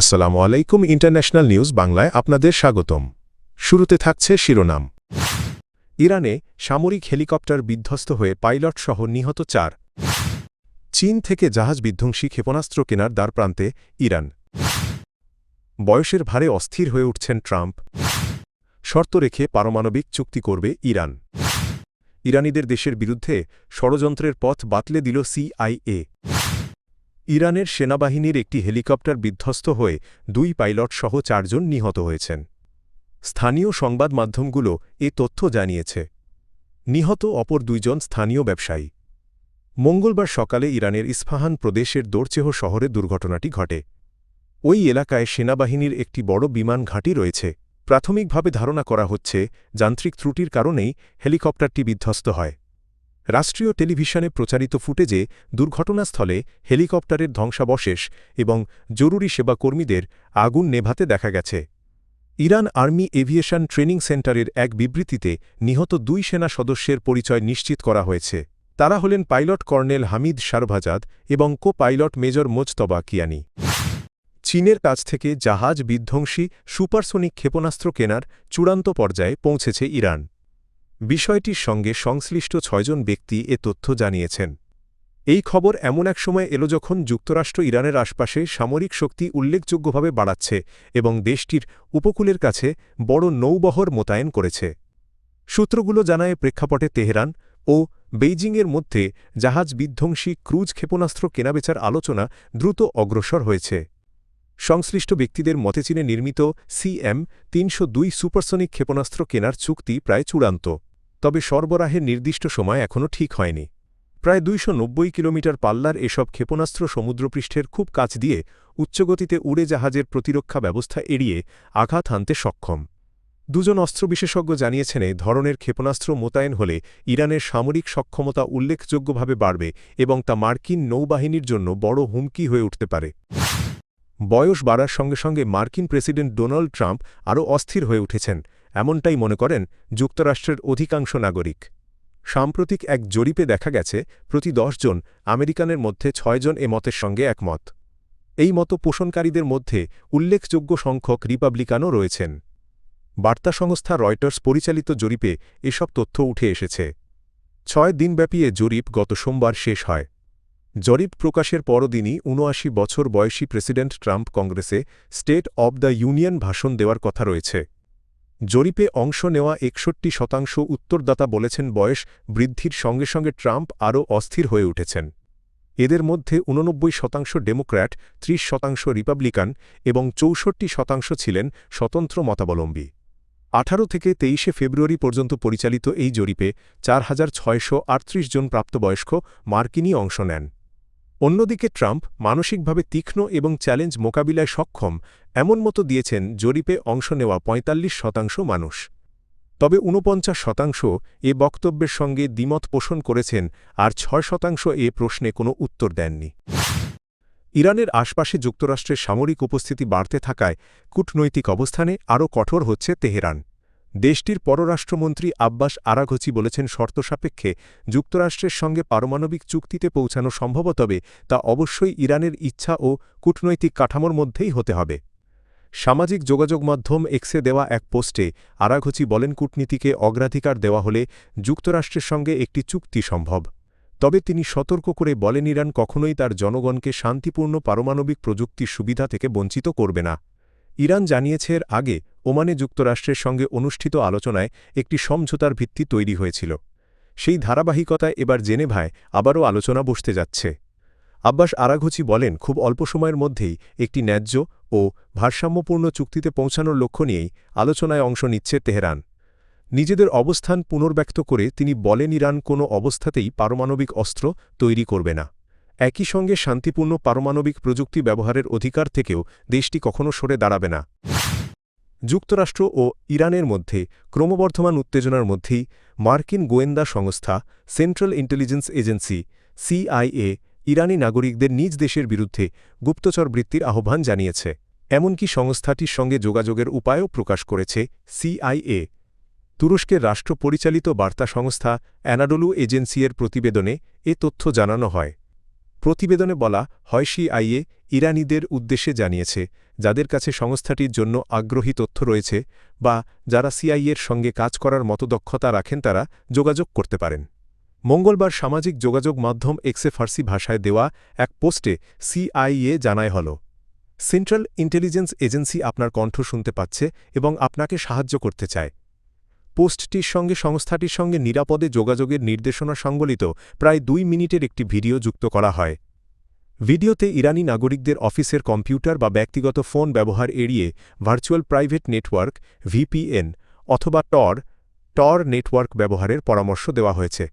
আসসালামু আলাইকুম international news বাংলায় আপনাদের স্বাগতম। শুরুতে থাকছে শিরোনাম। ইরানে সামরিক হেলিকপ্টার বিধ্বস্ত হয়ে পাইলট সহ নিহত 4। চীন থেকে জাহাজ বিধ্বংসী ক্ষেপণাস্ত্র কেনার দ্বারপ্রান্তে ইরান। বয়সের ভারে অস্থির হয়ে উঠছেন ট্রাম্প। শর্ত রেখে পারমাণবিক চুক্তি করবে ইরান। ইরানিদের দেশের বিরুদ্ধে ষড়যন্ত্রের পথ বাতলে দিল সিআইএ। ইরানের সেনাবাহিনীর একটি হেলিকপ্টার বিধ্বস্ত হয়ে 2 পাইলট সহ 4 জন নিহত হয়েছেন। স্থানীয় সংবাদ মাধ্যমগুলো এ তথ্য জানিয়েছে। নিহত অপর 2 জন স্থানীয় ব্যবসায়ী। মঙ্গলবার সকালে ইরানের ইস্পাহান প্রদেশের দোরচেহ শহরে দুর্ঘটনাটি ঘটে। ওই এলাকায় সেনাবাহিনীর একটি বড় বিমান ঘাঁটি রয়েছে। প্রাথমিকভাবে ধারণা করা হচ্ছে যান্ত্রিক ত্রুটির কারণেই হেলিকপ্টারটি বিধ্বস্ত হয়। রাষ্ট্রীয় টেলিভিশনে প্রচারিত ফুটেজে দুর্ঘটনাস্থলে হেলিকপ্টারের ধ্বংসাবশেষ এবং জরুরি সেবা কর্মীদের আগুন নেভাতে দেখা গেছে। ইরান আর্মি এভিয়েশন ট্রেনিং সেন্টারের এক বিবৃতিতে নিহত 2 সেনা সদস্যের পরিচয় নিশ্চিত করা হয়েছে। তারা হলেন পাইলট কর্নেল হামিদ শারভাজাদ এবং কো পাইলট মেজর মোজতবা কিয়ানি। চীনের কাছ থেকে জাহাজ বিধ্বংসী সুপারসোনিক ক্ষেপণাস্ত্র কেনার চূড়ান্ত পর্যায়ে পৌঁছেছে ইরান। বিষয়টির সঙ্গে সংশ্লিষ্ট 6 জন ব্যক্তি এ তথ্য জানিয়েছেন। এই খবর এমন এক সময় এলো যখন যুক্তরাষ্ট্র ইরানের আশপাশে সামরিক শক্তি উল্লেখযোগ্যভাবে বাড়াচ্ছে এবং দেশটির উপকূলের কাছে বড় নৌবহর মোতায়েন করেছে। সূত্রগুলো জানায় প্রেক্ষাপটে তেহরান ও বেইজিংয়ের মধ্যে জাহাজ বিধ্বংসী ক্রুজ ক্ষেপণাস্ত্র কেনাবেচার আলোচনা দ্রুত অগ্রসর হয়েছে। সংশ্লিষ্ট ব্যক্তিদের মতে চীনে নির্মিত CM-302 সুপারসনিক ক্ষেপণাস্ত্র কেনার চুক্তি প্রায় চূড়ান্ত, তবে সরবরাহের নির্দিষ্ট সময় এখনও ঠিক হয়নি। প্রায় 290 কিলোমিটার পাল্লার এসব ক্ষেপণাস্ত্র সমুদ্রপৃষ্ঠের খুব কাছ দিয়ে উচ্চগতিতে উড়ে জাহাজের প্রতিরক্ষা ব্যবস্থা এড়িয়ে আঘাত হানতে সক্ষম। 2 জন অস্ত্র বিশেষজ্ঞ জানিয়েছেন এ ধরনের ক্ষেপণাস্ত্র মোতায়েন হলে ইরানের সামরিক সক্ষমতা উল্লেখযোগ্যভাবে বাড়বে এবং তা মার্কিন নৌবাহিনীর জন্য বড় হুমকি হয়ে উঠতে পারে। বয়স বাড়ার সঙ্গে সঙ্গে মার্কিন প্রেসিডেন্ট ডোনাল্ড ট্রাম্প আরও অস্থির হয়ে উঠেছেন, এমনটাই মনে করেন যুক্তরাষ্ট্রের অধিকাংশ নাগরিক। সাম্প্রতিক এক জরিপে দেখা গেছে প্রতি 10 জন আমেরিকানের মধ্যে 6 জন এ মতের সঙ্গে একমত। এই মত পোষণকারীদের মধ্যে উল্লেখযোগ্য সংখ্যক রিপাবলিকানও রয়েছেন। বার্তা সংস্থা রয়টার্স পরিচালিত জরিপে এসব তথ্য উঠে এসেছে। 6 দিনব্যাপী এ জরিপ গত সোমবার শেষ হয়। জরিপ প্রকাশের পরদিনই 79 বছর বয়সী প্রেসিডেন্ট ট্রাম্প কংগ্রেসে স্টেট অব দ্য ইউনিয়ন ভাষণ দেওয়ার কথা রয়েছে। জরিপে অংশ নেওয়া 61% উত্তরদাতা বলেছেন বয়স বৃদ্ধির সঙ্গে সঙ্গে ট্রাম্প আরও অস্থির হয়ে উঠেছেন। এদের মধ্যে 89% ডেমোক্র্যাট, 30% রিপাবলিকান এবং 64% ছিলেন স্বতন্ত্র মতাবলম্বী। 18 থেকে 23 ফেব্রুয়ারি পর্যন্ত পরিচালিত এই জরিপে 4638 জন প্রাপ্তবয়স্ক মার্কিনী অংশ নেন। অন্যদিকে ট্রাম্প মানসিকভাবে তীক্ষ্ণ এবং চ্যালেঞ্জ মোকাবিলায় সক্ষম এমন মতো দিয়েছেন জরিপে অংশ নেওয়া 45% মানুষ। তবে 49% এ বক্তব্যের সঙ্গে দ্বিমত পোষণ করেছেন আর 6% এ প্রশ্নে কোনো উত্তর দেননি। ইরানের আশপাশে যুক্তরাষ্ট্রের সামরিক উপস্থিতি বাড়তে থাকায় কূটনৈতিক অবস্থানে আরও কঠোর হচ্ছে তেহরান। দেশটির পররাষ্ট্রমন্ত্রী আব্বাস আরাঘচি বলেছেন শর্ত সাপেক্ষে যুক্তরাষ্ট্রের সঙ্গে পারমাণবিক চুক্তিতে পৌঁছানো সম্ভব, তবে তা অবশ্যই ইরানের ইচ্ছা ও কূটনৈতিক কাঠামোর মধ্যেই হতে হবে। সামাজিক যোগাযোগ মাধ্যম এক্সে দেওয়া এক পোস্টে আরাঘচি বলেন কূটনীতিকে অগ্রাধিকার দেওয়া হলে যুক্তরাষ্ট্রের সঙ্গে একটি চুক্তি সম্ভব। তবে তিনি সতর্ক করে বলেন ইরান কখনোই তার জনগণকে শান্তিপূর্ণ পারমাণবিক প্রযুক্তির সুবিধা থেকে বঞ্চিত করবে না। ইরান জানিয়েছে এর আগে ওমানে যুক্তরাষ্ট্রের সঙ্গে অনুষ্ঠিত আলোচনায় একটি সমঝোতার ভিত্তি তৈরি হয়েছিল। সেই ধারাবাহিকতায় এবার জেনেভায় আবারও আলোচনা বসতে যাচ্ছে। আব্বাস আরাঘচি বলেন খুব অল্প সময়ের মধ্যেই একটি ন্যায্য ও ভারসাম্যপূর্ণ চুক্তিতে পৌঁছানোর লক্ষ্য নিয়েই আলোচনায় অংশ নিচ্ছে তেহরান। নিজেদের অবস্থান পুনর্ব্যক্ত করে তিনি বলেন ইরান কোনো অবস্থাতেই পারমাণবিক অস্ত্র তৈরি করবে না। একই সঙ্গে শান্তিপূর্ণ পারমাণবিক প্রযুক্তি ব্যবহারের অধিকার থেকেও দেশটি কখনো সরে দাঁড়াবে না। যুক্তরাষ্ট্র ও ইরানের মধ্যে ক্রমবর্ধমান উত্তেজনার মধ্যেই মার্কিন গোয়েন্দা সংস্থা সেন্ট্রাল ইন্টেলিজেন্স এজেন্সি CIA ইরানি নাগরিকদের নিজ দেশের বিরুদ্ধে গুপ্তচর বৃত্তির আহ্বান জানিয়েছে। এমনকি সংস্থাটির সঙ্গে যোগাযোগের উপায়ও প্রকাশ করেছে CIA। তুরস্কের রাষ্ট্র পরিচালিত বার্তা সংস্থা অ্যানাডোলু এজেন্সির প্রতিবেদনে এ তথ্য জানানো হয়। প্রতিবেদনে বলা হয় সিআইএ ইরানিদের উদ্দেশ্যে জানিয়েছে যাদের কাছে সংস্থাটির জন্য আগ্রহী তথ্য রয়েছে বা যারা সিআইএর সঙ্গে কাজ করার মতো দক্ষতা রাখেন তারা যোগাযোগ করতে পারেন। মঙ্গলবার সামাজিক যোগাযোগ মাধ্যম এক্সে ফার্সি ভাষায় দেওয়া এক পোস্টে সিআইএ জানায় হল সেন্ট্রাল ইন্টেলিজেন্স এজেন্সি আপনার কণ্ঠ শুনতে পাচ্ছে এবং আপনাকে সাহায্য করতে চায়। পোস্টটির সঙ্গে সংস্থাটির সঙ্গে নিরাপদে যোগাযোগের নির্দেশনা সংবলিত প্রায় 2 মিনিটের একটি ভিডিও যুক্ত করা হয়। ভিডিওতে ইরানি নাগরিকদের অফিসের কম্পিউটার বা ব্যক্তিগত ফোন ব্যবহার এড়িয়ে ভার্চুয়াল প্রাইভেট নেটওয়ার্ক ভিপিএন অথবা টর নেটওয়ার্ক ব্যবহারের পরামর্শ দেওয়া হয়েছে।